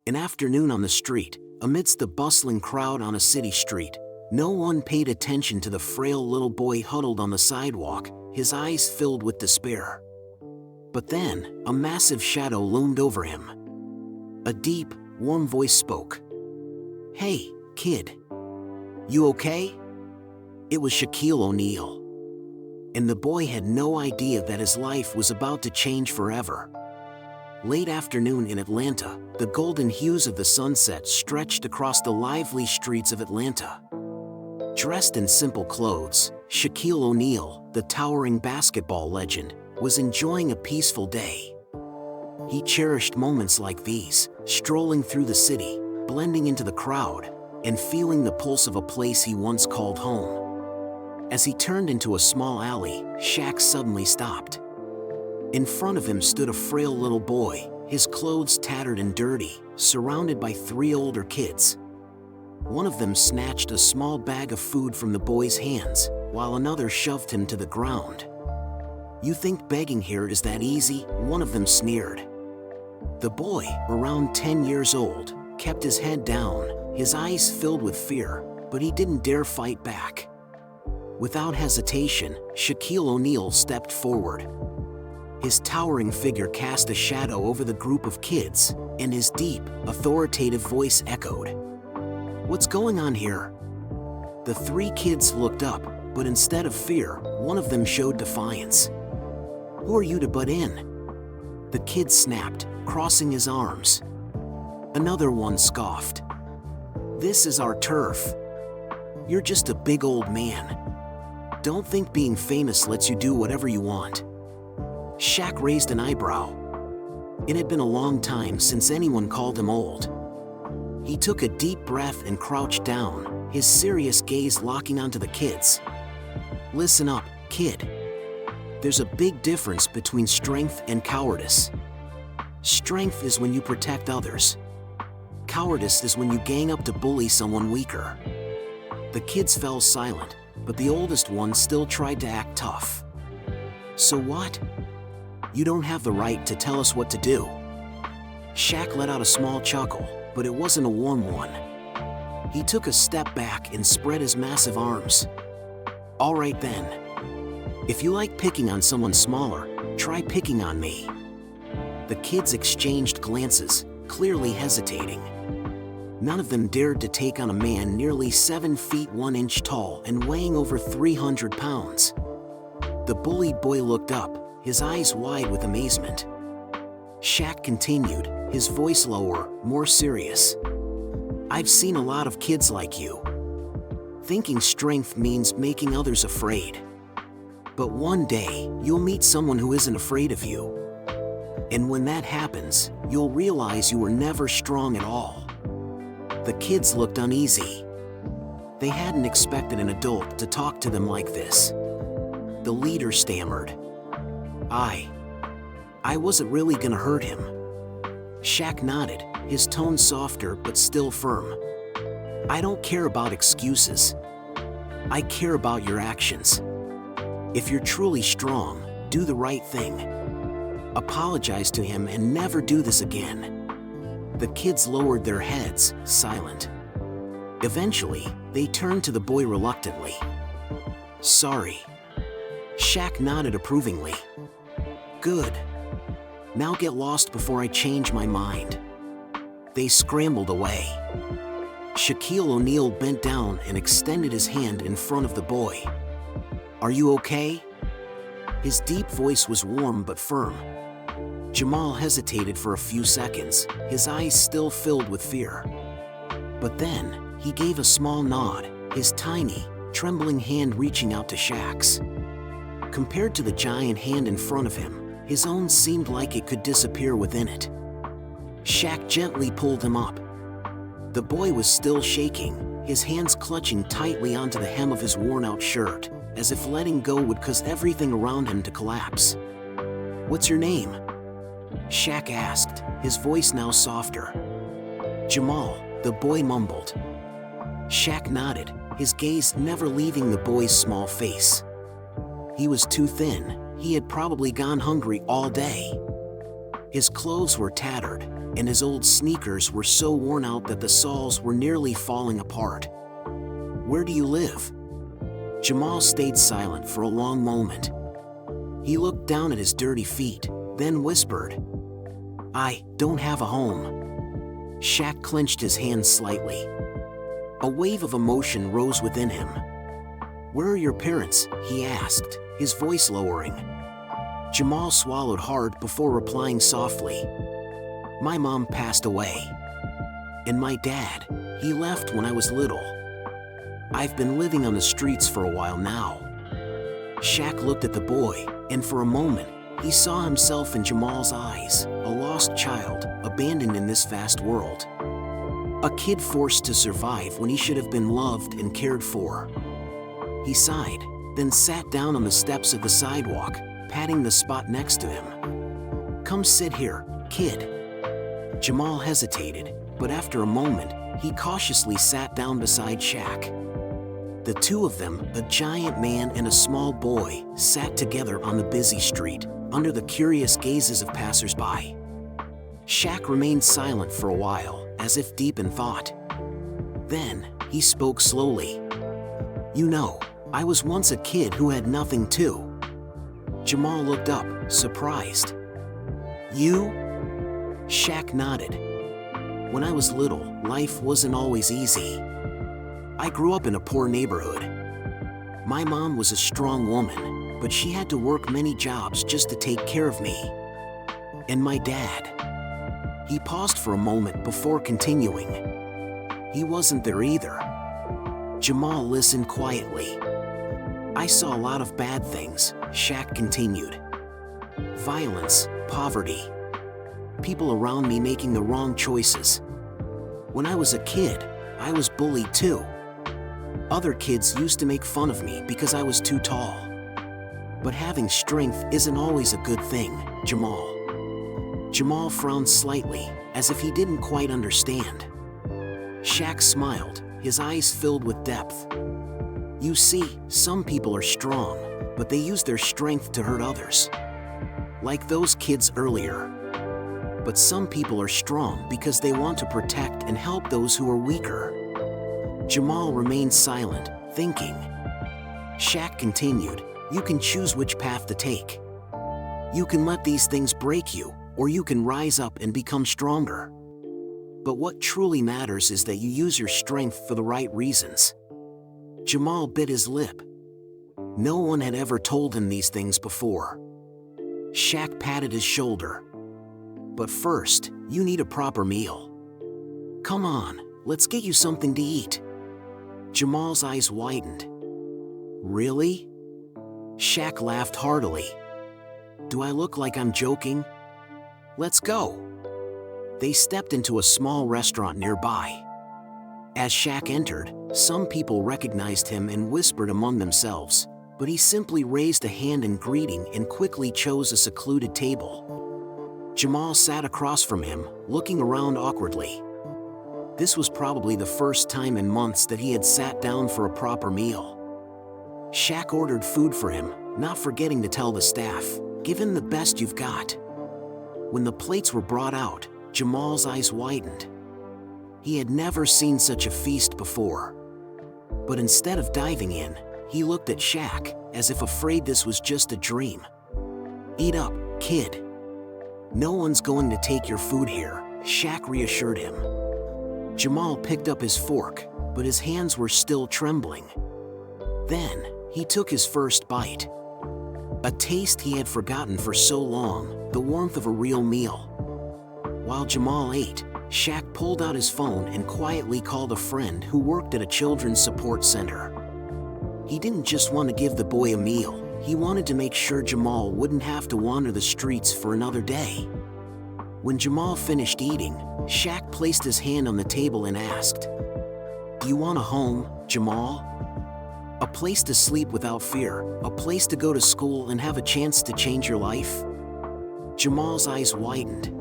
An afternoon on the street, amidst the bustling crowd on a city street, no one paid attention to the frail little boy huddled on the sidewalk, his eyes filled with despair. But then, a massive shadow loomed over him. A deep, warm voice spoke. "Hey, kid. You okay?" It was Shaquille O'Neal. And the boy had no idea that his life was about to change forever. Late afternoon in Atlanta, the golden hues of the sunset stretched across the lively streets of Atlanta. Dressed in simple clothes, Shaquille O'Neal, the towering basketball legend, was enjoying a peaceful day. He cherished moments like these, strolling through the city, blending into the crowd, and feeling the pulse of a place he once called home. As he turned into a small alley, Shaq suddenly stopped. In front of him stood a frail little boy, his clothes tattered and dirty, surrounded by 3 older kids. One of them snatched a small bag of food from the boy's hands, while another shoved him to the ground. "You think begging here is that easy?" one of them sneered. The boy, around 10 years old, kept his head down, his eyes filled with fear, but he didn't dare fight back. Without hesitation, Shaquille O'Neal stepped forward. His towering figure cast a shadow over the group of kids, and his deep, authoritative voice echoed. "What's going on here?" The 3 kids looked up, but instead of fear, one of them showed defiance. "Who are you to butt in?" The kid snapped, crossing his arms. Another one scoffed. "This is our turf. You're just a big old man. Don't think being famous lets you do whatever you want." Shaq raised an eyebrow. It had been a long time since anyone called him old. He took a deep breath and crouched down, his serious gaze locking onto the kids. "Listen up, kid. There's a big difference between strength and cowardice. Strength is when you protect others. Cowardice is when you gang up to bully someone weaker." The kids fell silent, but the oldest one still tried to act tough. "So what? You don't have the right to tell us what to do." Shaq let out a small chuckle, but it wasn't a warm one. He took a step back and spread his massive arms. "All right then. If you like picking on someone smaller, try picking on me." The kids exchanged glances, clearly hesitating. None of them dared to take on a man nearly 7 feet 1 inch tall and weighing over 300 pounds. The bullied boy looked up, his eyes wide with amazement. Shaq continued, his voice lower, more serious. "I've seen a lot of kids like you. Thinking strength means making others afraid. But one day, you'll meet someone who isn't afraid of you. And when that happens, you'll realize you were never strong at all." The kids looked uneasy. They hadn't expected an adult to talk to them like this. The leader stammered. I wasn't really gonna hurt him." Shaq nodded, his tone softer but still firm. "I don't care about excuses. I care about your actions. If you're truly strong, do the right thing. Apologize to him and never do this again." The kids lowered their heads, silent. Eventually, they turned to the boy reluctantly. "Sorry." Shaq nodded approvingly. "Good. Now get lost before I change my mind." They scrambled away. Shaquille O'Neal bent down and extended his hand in front of the boy. "Are you okay?" His deep voice was warm but firm. Jamal hesitated for a few seconds, his eyes still filled with fear. But then, he gave a small nod, his tiny, trembling hand reaching out to Shaq's. Compared to the giant hand in front of him, his own seemed like it could disappear within it. Shaq gently pulled him up. The boy was still shaking, his hands clutching tightly onto the hem of his worn-out shirt, as if letting go would cause everything around him to collapse. "What's your name?" Shaq asked, his voice now softer. "Jamal," the boy mumbled. Shaq nodded, his gaze never leaving the boy's small face. He was too thin, he had probably gone hungry all day. His clothes were tattered, and his old sneakers were so worn out that the soles were nearly falling apart. "Where do you live?" Jamal stayed silent for a long moment. He looked down at his dirty feet, then whispered, "I don't have a home." Shaq clenched his hands slightly. A wave of emotion rose within him. "Where are your parents?" he asked, his voice lowering. Jamal swallowed hard before replying softly, "My mom passed away. And my dad, he left when I was little. I've been living on the streets for a while now." Shaq looked at the boy, and for a moment, he saw himself in Jamal's eyes, a lost child, abandoned in this vast world. A kid forced to survive when he should have been loved and cared for. He sighed, then sat down on the steps of the sidewalk, patting the spot next to him. "Come sit here, kid." Jamal hesitated, but after a moment, he cautiously sat down beside Shaq. The two of them, a giant man and a small boy, sat together on the busy street, under the curious gazes of passers-by. Shaq remained silent for a while, as if deep in thought. Then, he spoke slowly. "You know, I was once a kid who had nothing too." Jamal looked up, surprised. "You?" Shaq nodded. "When I was little, life wasn't always easy. I grew up in a poor neighborhood. My mom was a strong woman, but she had to work many jobs just to take care of me. And my dad." He paused for a moment before continuing. "He wasn't there either." Jamal listened quietly. "I saw a lot of bad things," Shaq continued. "Violence, poverty, people around me making the wrong choices. When I was a kid, I was bullied too. Other kids used to make fun of me because I was too tall. But having strength isn't always a good thing, Jamal." Jamal frowned slightly, as if he didn't quite understand. Shaq smiled, his eyes filled with depth. "You see, some people are strong, but they use their strength to hurt others. Like those kids earlier. But some people are strong because they want to protect and help those who are weaker." Jamal remained silent, thinking. Shaq continued, "You can choose which path to take. You can let these things break you, or you can rise up and become stronger. But what truly matters is that you use your strength for the right reasons." Jamal bit his lip. No one had ever told him these things before. Shaq patted his shoulder. "But first, you need a proper meal. Come on, let's get you something to eat." Jamal's eyes widened. "Really?" Shaq laughed heartily. "Do I look like I'm joking? Let's go." They stepped into a small restaurant nearby. As Shaq entered, some people recognized him and whispered among themselves, but he simply raised a hand in greeting and quickly chose a secluded table. Jamal sat across from him, looking around awkwardly. This was probably the first time in months that he had sat down for a proper meal. Shaq ordered food for him, not forgetting to tell the staff, "Give him the best you've got." When the plates were brought out, Jamal's eyes widened. He had never seen such a feast before. But instead of diving in, he looked at Shaq, as if afraid this was just a dream. "Eat up, kid. No one's going to take your food here," Shaq reassured him. Jamal picked up his fork, but his hands were still trembling. Then, he took his first bite. A taste he had forgotten for so long, the warmth of a real meal. While Jamal ate, Shaq pulled out his phone and quietly called a friend who worked at a children's support center. He didn't just want to give the boy a meal, he wanted to make sure Jamal wouldn't have to wander the streets for another day. When Jamal finished eating, Shaq placed his hand on the table and asked, "Do you want a home, Jamal? A place to sleep without fear, a place to go to school and have a chance to change your life?" Jamal's eyes widened.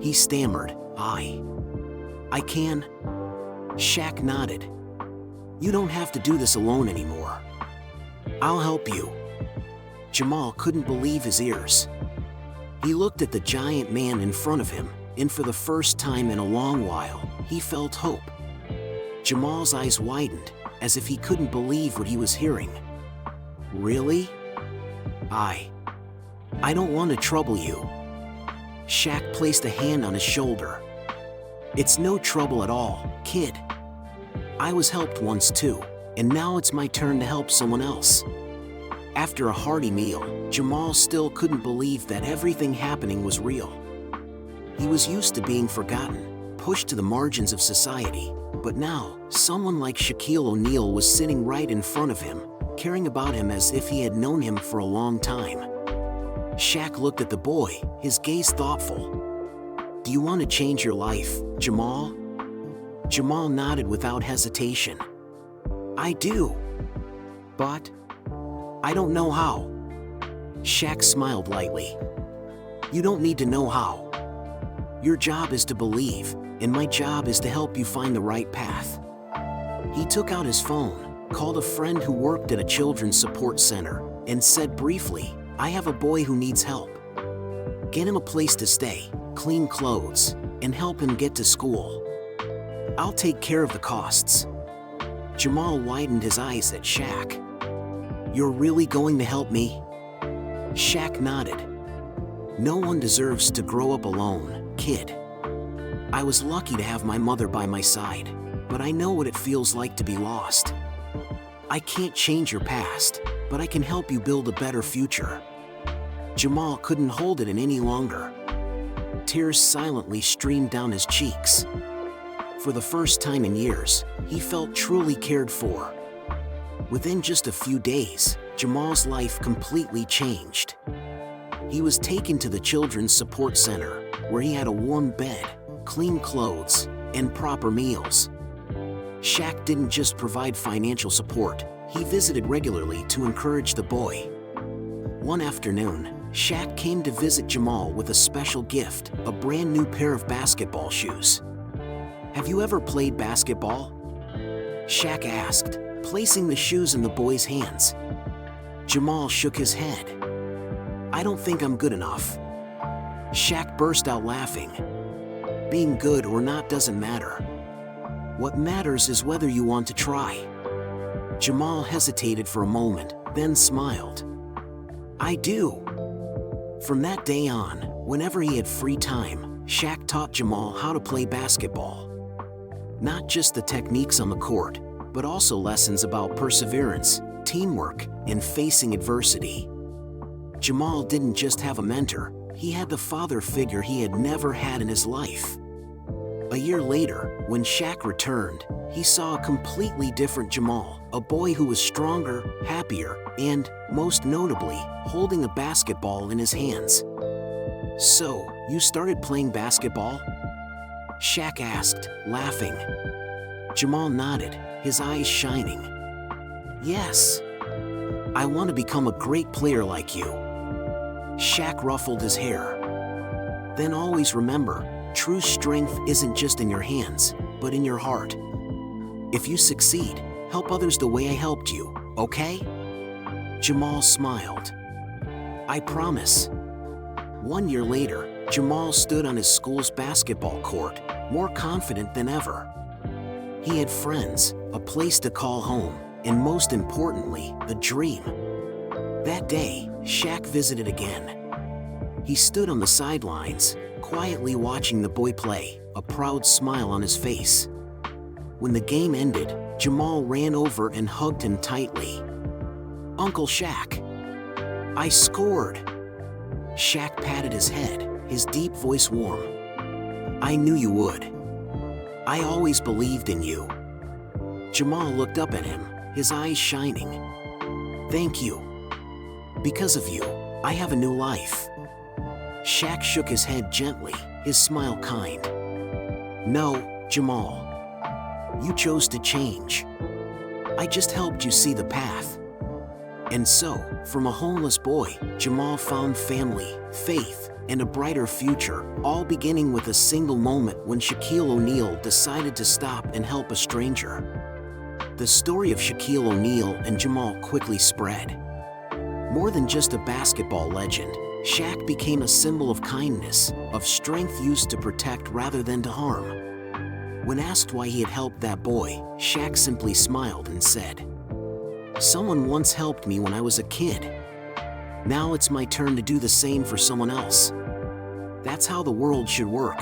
He stammered, I can." Shaq nodded. "You don't have to do this alone anymore. I'll help you." Jamal couldn't believe his ears. He looked at the giant man in front of him, and for the first time in a long while, he felt hope. Jamal's eyes widened, as if he couldn't believe what he was hearing. Really? I don't want to trouble you. Shaq placed a hand on his shoulder. It's no trouble at all, kid. I was helped once too, and now it's my turn to help someone else. After a hearty meal, Jamal still couldn't believe that everything happening was real. He was used to being forgotten, pushed to the margins of society, but now, someone like Shaquille O'Neal was sitting right in front of him, caring about him as if he had known him for a long time. Shaq looked at the boy, his gaze thoughtful. Do you want to change your life, Jamal? Jamal nodded without hesitation. I do. But I don't know how. Shaq smiled lightly. You don't need to know how. Your job is to believe, and my job is to help you find the right path. He took out his phone, called a friend who worked at a children's support center, and said briefly, I have a boy who needs help. Get him a place to stay, clean clothes, and help him get to school. I'll take care of the costs. Jamal widened his eyes at Shaq. You're really going to help me? Shaq nodded. No one deserves to grow up alone, kid. I was lucky to have my mother by my side, but I know what it feels like to be lost. I can't change your past, but I can help you build a better future. Jamal couldn't hold it in any longer. Tears silently streamed down his cheeks. For the first time in years, he felt truly cared for. Within just a few days, Jamal's life completely changed. He was taken to the children's support center, where he had a warm bed, clean clothes, and proper meals. Shaq didn't just provide financial support, he visited regularly to encourage the boy. One afternoon, Shaq came to visit Jamal with a special gift, a brand new pair of basketball shoes. Have you ever played basketball? Shaq asked, placing the shoes in the boy's hands. Jamal shook his head. I don't think I'm good enough. Shaq burst out laughing. Being good or not doesn't matter. What matters is whether you want to try. Jamal hesitated for a moment, then smiled. I do. From that day on, whenever he had free time, Shaq taught Jamal how to play basketball. Not just the techniques on the court, but also lessons about perseverance, teamwork, and facing adversity. Jamal didn't just have a mentor, he had the father figure he had never had in his life. A year later, when Shaq returned, he saw a completely different Jamal, a boy who was stronger, happier, and, most notably, holding a basketball in his hands. So, you started playing basketball? Shaq asked, laughing. Jamal nodded, his eyes shining. Yes. I want to become a great player like you. Shaq ruffled his hair. Then always remember, true strength isn't just in your hands, but in your heart. If you succeed, help others the way I helped you, okay? Jamal smiled. I promise. 1 year later, Jamal stood on his school's basketball court, more confident than ever. He had friends, a place to call home, and most importantly, a dream. That day, Shaq visited again. He stood on the sidelines, quietly watching the boy play, a proud smile on his face. When the game ended, Jamal ran over and hugged him tightly. Uncle Shaq, I scored. Shaq patted his head, his deep voice warm. I knew you would. I always believed in you. Jamal looked up at him, his eyes shining. Thank you. Because of you, I have a new life. Shaq shook his head gently, his smile kind. No, Jamal. You chose to change. I just helped you see the path. And so, from a homeless boy, Jamal found family, faith, and a brighter future, all beginning with a single moment when Shaquille O'Neal decided to stop and help a stranger. The story of Shaquille O'Neal and Jamal quickly spread. More than just a basketball legend, Shaq became a symbol of kindness, of strength used to protect rather than to harm. When asked why he had helped that boy, Shaq simply smiled and said, "Someone once helped me when I was a kid. Now it's my turn to do the same for someone else." That's how the world should work.